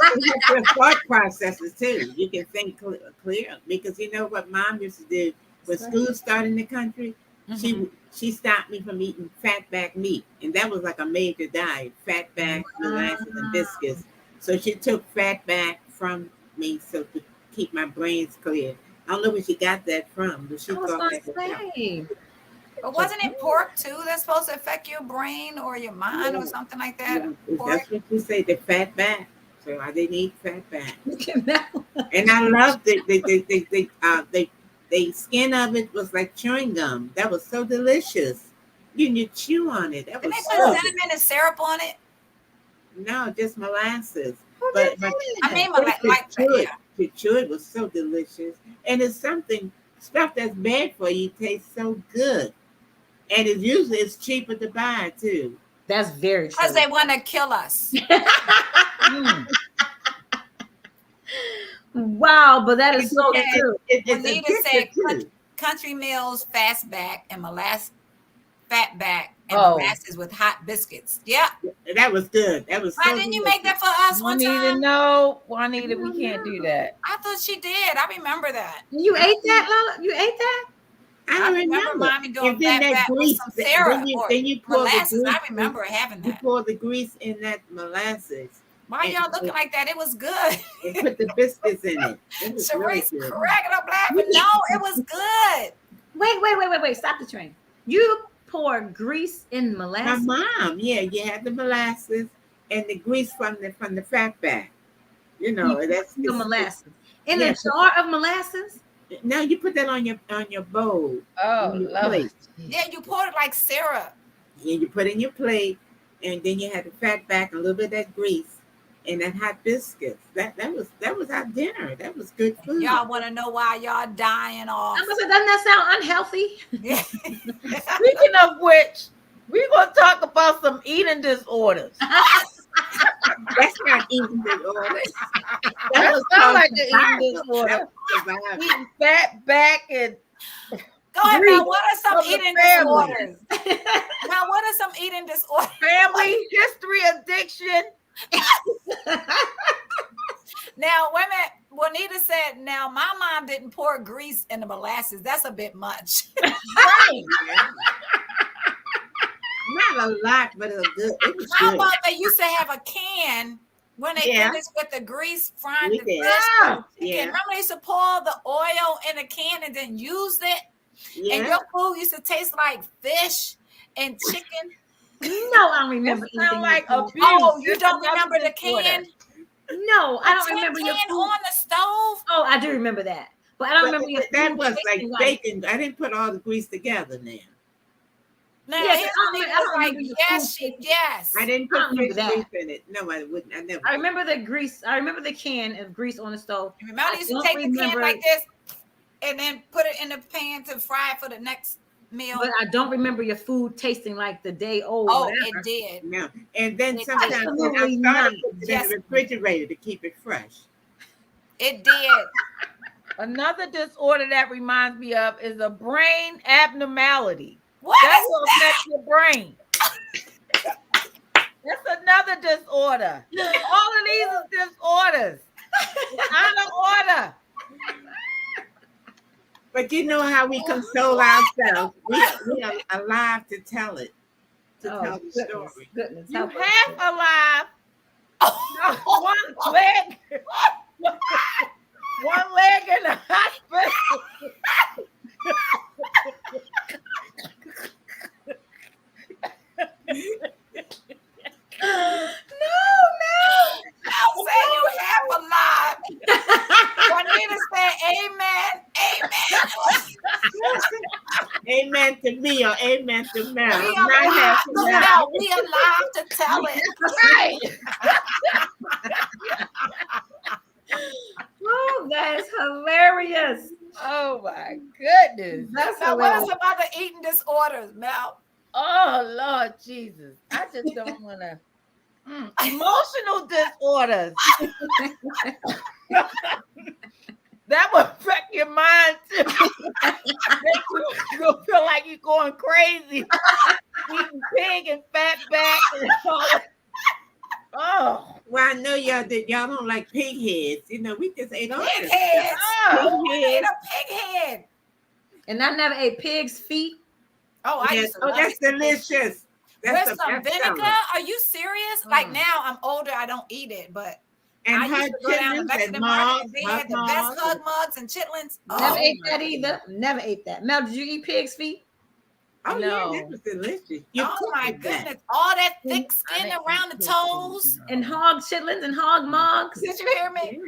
Your thought processes too. You can think clear, because you know what Mom used to do when school started in the country. She stopped me from eating fatback meat, and that was like a major diet: fatback, molasses, and biscuits. So she took fatback from me to keep my brains clear. I don't know where she got that from, but she thought that was. But wasn't it pork too that's supposed to affect your brain or your mind or something like that? That's what you say, the fat back. So I didn't eat fat back. And I loved it. The skin of it was like chewing gum. That was so delicious. You chew on it. That was they put cinnamon and syrup on it? No, just molasses. But I mean, to chew it was so delicious. And it's stuff that's bad for you tastes so good. And it's cheaper to buy too. That's very true. Because they want to kill us. Wow, but that is so true. Anita said country meals, fastback, and fatback, and molasses with hot biscuits. Yeah. That was good. That was. Why didn't you make that for us one time? No, Juanita, we can't do that. I thought she did. I remember that. You ate that, Lola? You ate that? I remember Mommy doing that with some syrup then you pour molasses. The grease, I remember having that. You pour the grease in that molasses. Why y'all looking like that? It was good. And put the biscuits in it. Sharice cracking up laughing. No, it was good. Wait. Stop the train. You pour grease in molasses? My mom, yeah. You had the molasses and the grease from the fat back. That's the molasses. In a jar of molasses? No, you put that on your bowl. Oh, lovely. Yeah, you poured it like syrup. Yeah, you put it in your plate, and then you had the fat back, a little bit of that grease, and that hot biscuits. That was our dinner. That was good food. Y'all want to know why y'all dying off? Doesn't that sound unhealthy? Yeah. Speaking of which, we're gonna talk about some eating disorders. That's not eating disorders. That sounds like an eating disorder. Eating fat back and. Go ahead, now. What are some eating disorders? Now, what are some eating disorders? Family history, addiction. Now, wait a minute. Juanita said, now my mom didn't pour grease in the molasses. That's a bit much. Right. Not a lot, but it was good. It was How good. about they used to have a can when they Yeah. finished with the grease frying We the did. fish? Yeah. Remember they used to pour the oil in a can and then use it? And Yeah. your food used to taste like fish and chicken. No, I don't remember That sound anything like like abuse. Oh, you That's don't another remember the disorder. can? No, I don't The tin remember your can food. on the stove? Oh, I do remember that, but I don't remember your That food was like tasting bacon. I didn't put all the grease together now. No, Yeah, his I thing don't was like, remember your yes, food tasting. yes. I didn't I put don't remember fish that. grease in it. No, I wouldn't. I never. I remember the grease. I remember the can of grease on the stove. Remember I they used to don't take the can remember- like this and then put it in the pan to fry it for the next meal? But I don't remember your food tasting like the day old. Oh, whatever. it did. No. And then It sometimes I absolutely started not. putting it in Yes. the refrigerator to keep it fresh. It did. Another disorder that reminds me of is a brain abnormality. What That is will that? affect your brain. That's another disorder. All of these are disorders. It's out of order. But you know how we console ourselves. We are alive to tell it. To tell the story. Goodness, You help us. half alive. One leg. One leg in the hospital. I'll say you half alive. Juanita said, amen, amen. Amen to me or amen to Mel. We I'm not alive half to alive. tell. We alive to tell it. Right. Oh, that is hilarious. Oh my goodness. That's Now, what are hilarious. some other eating disorders, Mel? Oh Lord Jesus. I just don't want to. Emotional disorders. That will affect your mind too. Make you feel like you're going crazy. Eating pig and fat back and all that. Oh. Well, I know y'all don't like pig heads. You know, we just ate all Pig this heads. Oh. Who ate a pig head? And I never ate pig's feet. Oh, I stuff. Yes. used to Oh, love that's it. delicious. That's With the some best vinegar? seller. Are you serious? Like now, I'm older. I don't eat it, but And I used hot to go down to chitlins Mexican and market mugs, and they hot had the best mugs. hug mugs and chitlins. Never Oh, ate my that either. Never ate that. Mel, did you eat pig's feet? Oh yeah, No. that was delicious. You oh cooked my with that. goodness. All that thick I skin didn't around eat the pig toes. feet, And no. hog chitlins and hog mugs? Did you hear me?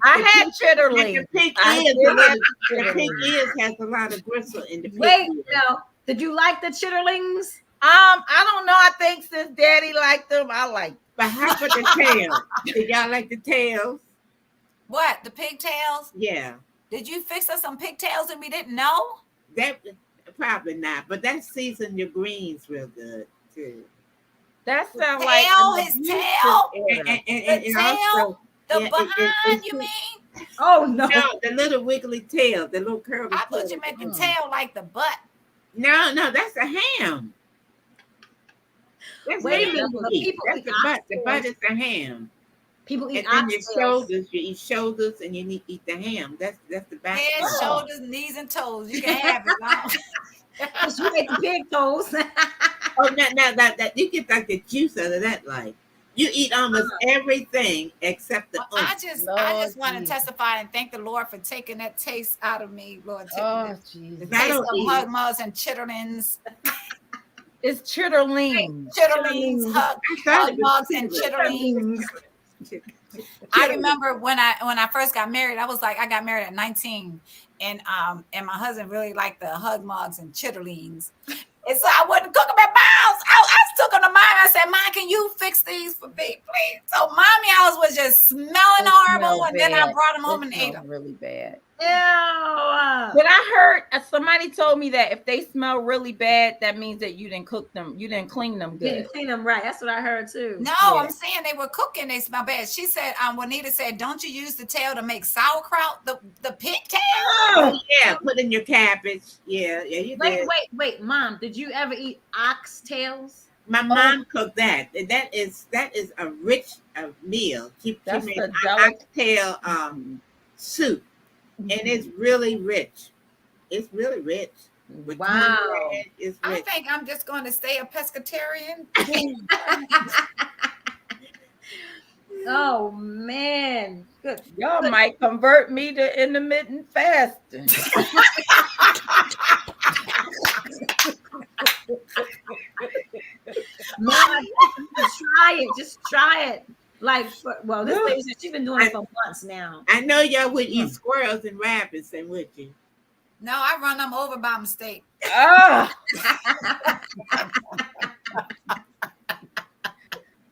I had The chitterlings. pig I ears, did the have pig chitterlings. ears has a lot of gristle in the pig Wait, ears. Mel, did you like the chitterlings? I don't know. I think since Daddy liked them, I like. But how about the tail? Did y'all like the tails? What? The pigtails? Yeah, Did you fix us some pigtails and we didn't know? that probably not. But that seasoned your greens real good too. That sounds Tail, like an his abusive tail? order. And The also The yeah, it- behind, it- you mean? Oh, no. no, the little wiggly tail, the little curly I tail. thought you meant the Mm. tail like the butt. No, that's a ham. That's Wait a what minute, people but eat. people That's eat the butt. The oxtails. butt is the ham. People eat And then your oxtails. shoulders, you eat shoulders and you eat the ham. That's the back. Head, Oh. shoulders, knees, and toes. You can have it. Huh? Because you ate the pig toes. Oh, that you get like the juice out of that. Like you eat almost everything except the I oomph. just Lord want to Jesus. testify and thank the Lord for taking that taste out of me, Lord. Take Oh, the Jesus. I taste don't of eat hug it. mugs and chitterlings, It's chitterlings. chitterlings, hug I thought hug it was mugs and chitterlings. chitterlings. I remember when I first got married, I was like, I got married at 19, and my husband really liked the hug mugs and chitterlings. And so I wouldn't cook them at my house. I took them to mine. I said, Mom, can you fix these for me, please? So mommy house was just smelling horrible. smell And then I bad. brought them home It and ate smells them. really bad. Ew. But I heard somebody told me that if they smell really bad, that means that you didn't cook them, you didn't clean them good. Didn't clean them right. That's what I heard too. No, Yeah. I'm saying they were cooking. They smell bad. She said, Juanita said, don't you use the tail to make sauerkraut? The pig tail? Oh yeah, put in your cabbage. Yeah, you did. Wait, Mom, did you ever eat oxtails? My mom cooked that. And that is a rich meal. She That's made the delicate- oxtail soup, and it's really rich. It's really rich. With Wow. cornbread is I rich. think I'm just going to stay a pescatarian. Oh man. Good. Y'all might convert me to intermittent fasting. Man, try it. Just try it. Like, well, this lady said she's been doing it for months now. I know y'all would eat squirrels and rabbits, and would you? No, I run them over by mistake. Ah,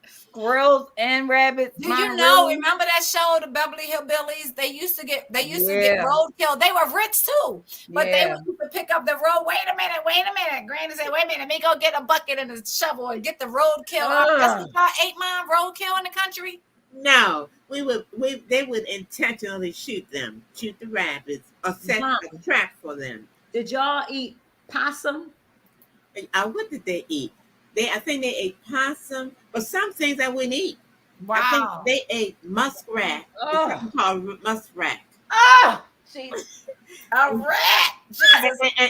squirrels and rabbits. Do you know? Remember that show, the Beverly Hillbillies? They used to get roadkill. They were rich too, but they would used to pick up the road. Wait a minute. Granny said, "Wait a minute, let me go get a bucket and a shovel and get the roadkill." That's what y'all 8 mile roadkill in the country. No, they would intentionally shoot the rabbits, or set a trap for them. Did y'all eat possum? What did they eat? I think they ate possum, but some things I wouldn't eat. Wow. I think they ate muskrat. It's something called muskrat. Oh, jeez. A rat.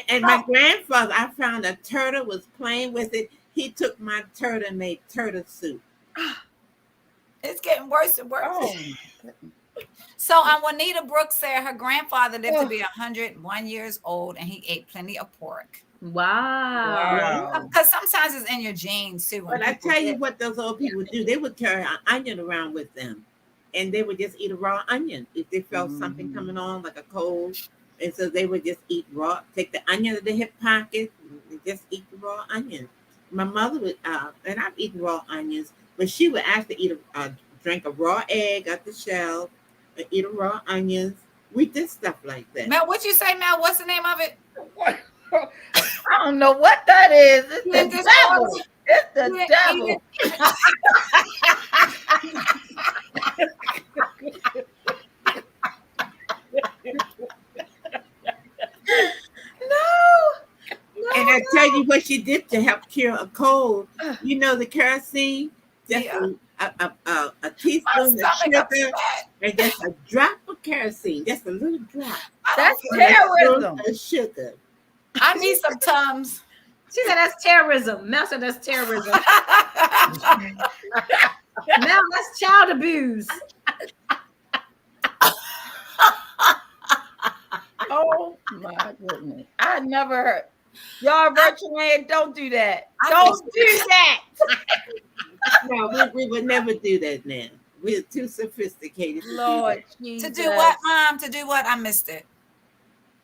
And my grandfather, I found a turtle was playing with it. He took my turtle and made turtle soup. It's getting worse and worse. Oh. So Juanita Brooks said her grandfather lived to be 101 years old, and he ate plenty of pork. Wow. Because sometimes it's in your genes too. But I tell you what those old people do. They would carry an onion around with them, and they would just eat a raw onion if they felt something coming on, like a cold. And so they would just eat raw, take the onion out of the hip pocket, and just eat the raw onion. My mother would, and I've eaten raw onions, but she would actually drink a raw egg out the shell, and eat a raw onions. We did stuff like that. Mel, what you say, Mel? What's the name of it? I don't know what that is. It's the devil. It's the devil. And I tell you what she did to help cure a cold. You know the kerosene, just a teaspoon of sugar, and just a drop of kerosene, just a little drop. That's terrorism. Of sugar. I need some Tums. She said that's terrorism. Mel said that's terrorism. Mel, that's child abuse. Oh my goodness. I never heard. Y'all virtual land, don't do that. Don't do that. No, we would never do that now. We're too sophisticated. Lord To Jesus. do what, Mom? To do what? I missed it.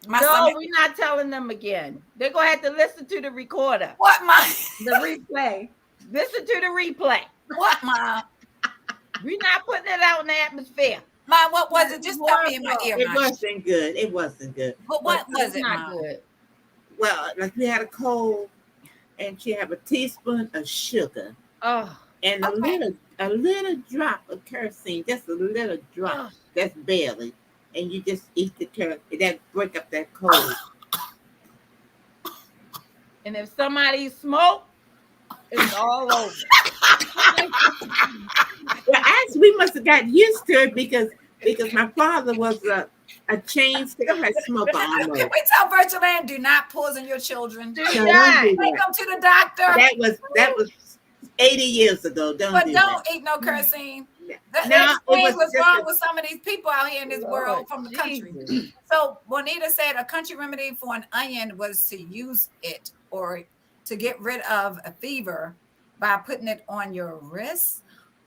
No, we're not telling them again. They're going to have to listen to the recorder. What, Mom? The replay. Listen to the replay. What, Mom? We're not putting it out in the atmosphere. Mom, what was it? Just tell me in my ear, It Mom. wasn't good. It wasn't good. But what was it, Not Mom? good. Well, like we had a cold, and she had a teaspoon of sugar Oh, and a little drop of kerosene, just a little drop. That's barely, and you just eat the kerosene. That break up that cold. and if somebody smoke, it's all over. Well, actually, we must have got used to it because my father was a chain cigarette smoker Can almost. we tell Virtual Land, do not poison your children? Do No, don't not. do Take that. them to the doctor. That was 80 years ago. Don't But do don't that. eat no kerosene. No, That's it was what's just wrong a- with some of these people out here in this world from the country. Jesus. So Juanita said a country remedy for an onion was to use it or to get rid of a fever by putting it on your wrist.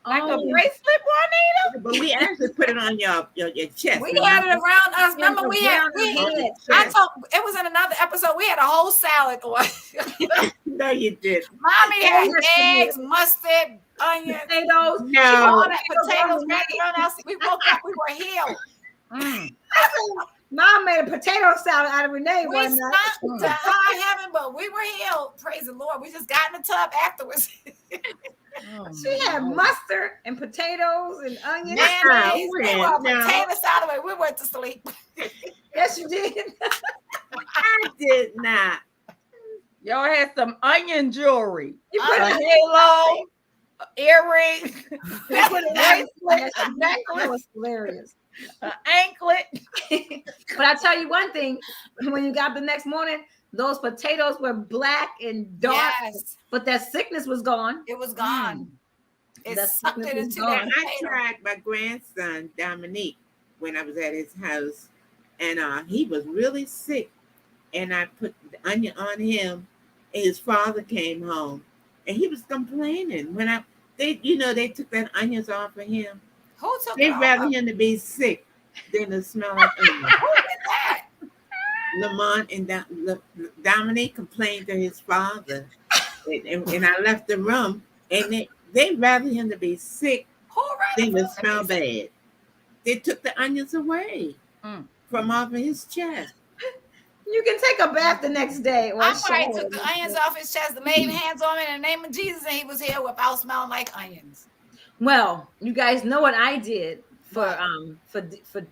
Like a Oh. bracelet, Juanita? But we actually put it on your chest. We had it around us. Remember, we had. Around the head. I told it was in another episode. We had a whole salad on. No, you did. Mommy had Yes, eggs, mustard, onions, Potatoes. all No. that potatoes wrapped around us. We woke up. We were healed. Mom made a potato salad out of Renee We one night. stopped to high heaven, but we were healed. Praise the Lord. We just got in the tub afterwards. She had mustard and potatoes and onions. Mayonnaise. We man, were no. potato salad. We went to sleep. Yes, you did. I did not. Y'all had some onion jewelry. You A put it halo, earrings, you put it right. bracelet, a That necklace, was hilarious. an anklet. But I tell you one thing, when you got up the next morning, those potatoes were black and dark, Yes, but that sickness was gone. it was gone. It That sucked sickness it was into Now, that gone. I potato. tried my grandson Dominique when I was at his house, and he was really sick. And I put the onion on him, and his father came home, and he was complaining when they took that onions off of him. Who took it They'd off rather of? him to be sick than to smell like onions. Who did that? Lamont and Dominique complained to his father, and I left the room, and they'd rather him to be sick Who than rather to smell bad. They took the onions away from off of his chest. You can take a bath the next day or I a probably shower took the the next onions day. off his chest, laid hands on him in the name of Jesus, and he was here without smelling like onions. Well, you guys know what I did What? to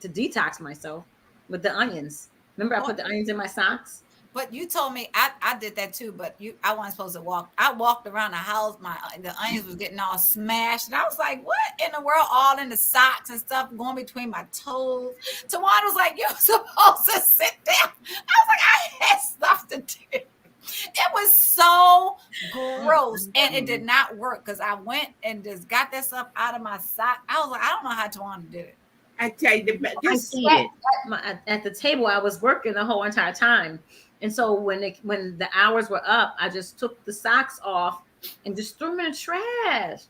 detox myself with the onions. Remember, I put the onions in my socks. But you told me I did that too, but I wasn't supposed to walk. I walked around the house, the onions was getting all smashed, and I was like, "What in the world?" All in the socks and stuff going between my toes. Tawana was like, "You're supposed to sit down." I was like, "I had stuff to do." It was so gross, and it did not work because I went and just got that stuff out of my sock. I was like, "I don't know how Tawana did it." I tell you, just eat sat it. at the table. I was working the whole entire time, and so when the hours were up, I just took the socks off and just threw them in the trash.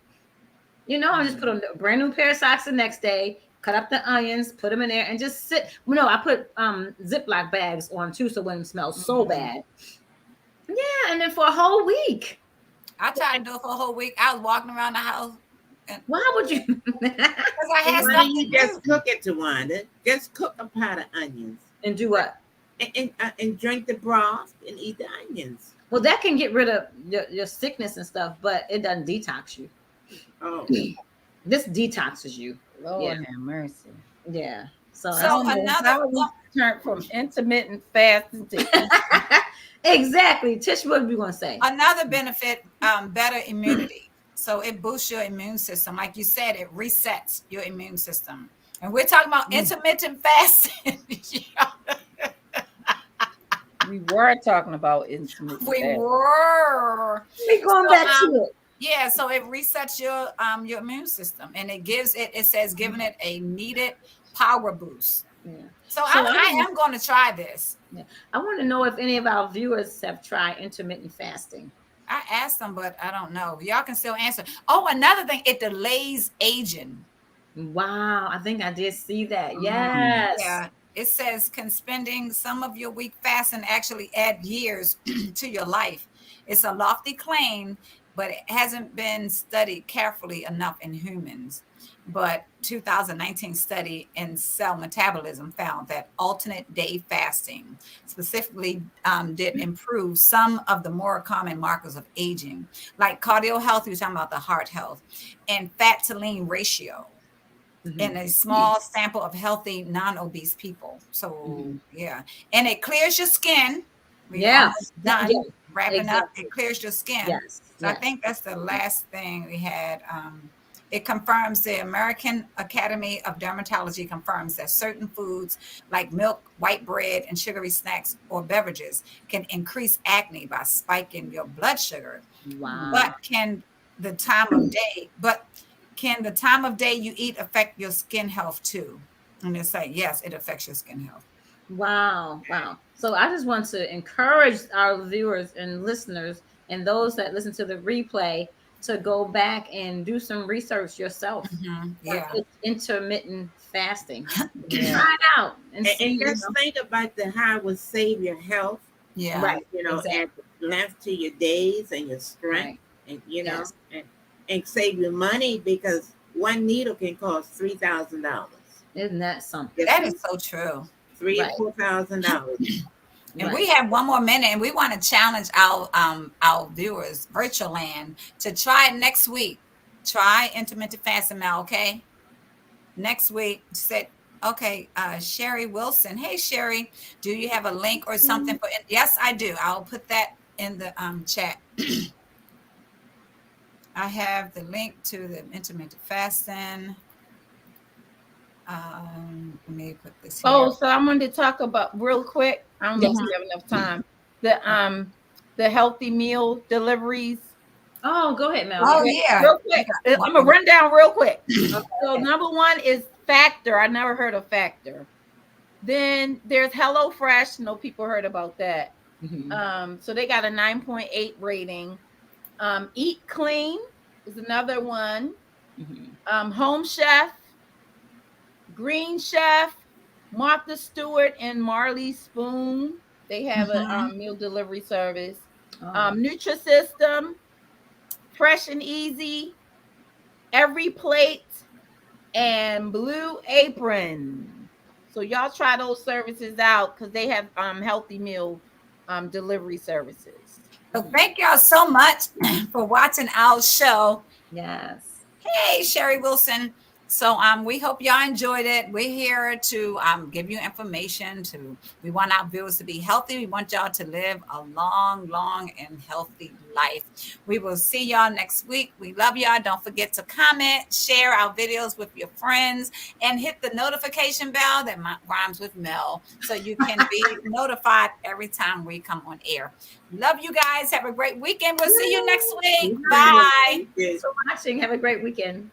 I just put on a brand new pair of socks the next day, cut up the onions, put them in there, and just sit. Well, no, I put Ziploc bags on too, so it wouldn't smell so bad. Yeah, and then for a whole week. I tried to do it for a whole week. I was walking around the house Why would you? because I had Why stuff don't you to just do. cook it, Tawanda? Just cook a pot of onions And do what? and drink the broth and eat the onions. Well, that can get rid of your sickness and stuff, but it doesn't detox you. Oh, This detoxes you. Lord have mercy. Yeah. So How we turn from intermittent fasting to Exactly. Tish, what are we going to say? Another benefit, better immunity. So it boosts your immune system. Like you said, it resets your immune system. And we're talking about intermittent fasting. we were talking about intermittent We fasting. were. We're going back to it. Yeah, so it resets your immune system, and it says giving it a needed power boost. Yeah. So I am going to try this. Yeah. I want to know if any of our viewers have tried intermittent fasting. I asked them, but I don't know. Y'all can still answer. Oh, another thing, it delays aging. Wow, I think I did see that. Yes. Yeah. It says, can spending some of your week fasting actually add years to your life? It's a lofty claim, but it hasn't been studied carefully enough in humans. But 2019 study in cell metabolism found that alternate day fasting specifically did improve some of the more common markers of aging, like cardio health, you're talking about the heart health, and fat to lean ratio in a small sample of healthy, non-obese people. So yeah, and it clears your skin. Yeah. Done. Yeah. Wrapping up, it clears your skin. Yes. So I think that's the last thing we had. It confirms the American Academy of Dermatology confirms that certain foods like milk, white bread, and sugary snacks or beverages can increase acne by spiking your blood sugar. Wow. But can the time of day you eat affect your skin health too? And it's like, yes, it affects your skin health. Wow. So I just want to encourage our viewers and listeners and those that listen to the replay to go back and do some research yourself. Yeah. It's intermittent fasting. Try it out and see. just think about how it will save your health. Yeah. Right. And length to your days and your strength, and and save you money because one needle can cost $3,000. Isn't that something? That is so true. $3,000 or $4,000. And we have one more minute, and we want to challenge our viewers, virtual land, to try it next week. Try intermittent fasting now, okay? Next week, said, okay, Sherry Wilson. Hey, Sherry, do you have a link or something for it? Yes, I do. I'll put that in the chat. I have the link to the intermittent fasting. Let me put this here. Oh, so I wanted to talk about real quick. I don't know if we have enough time. the healthy meal deliveries. Oh, go ahead, Mel. Oh, Yeah. yeah. Real quick. I'm gonna run down real quick. So Okay. number one is Factor. I never heard of Factor. Then there's HelloFresh. No people heard about that. Mhm. So they got a 9.8 rating. Eat Clean is another one. Mhm. Home Chef, Green Chef, Martha Stewart and Marley Spoon. They have a Mhm. meal delivery service. Oh. Nutrisystem, Fresh and Easy, Every Plate, and Blue Apron. So y'all try those services out because they have healthy meal delivery services. So thank y'all so much for watching our show. Yes. Hey, Sherry Wilson. So we hope y'all enjoyed it. We're here to give you information. We want our viewers to be healthy. We want y'all to live a long, long and healthy life. We will see y'all next week. We love y'all. Don't forget to comment, share our videos with your friends, and hit the notification bell that rhymes with Mel, so you can be notified every time we come on air. Love you guys. Have a great weekend. We'll see you next week. Bye. Yes. For watching. Have a great weekend.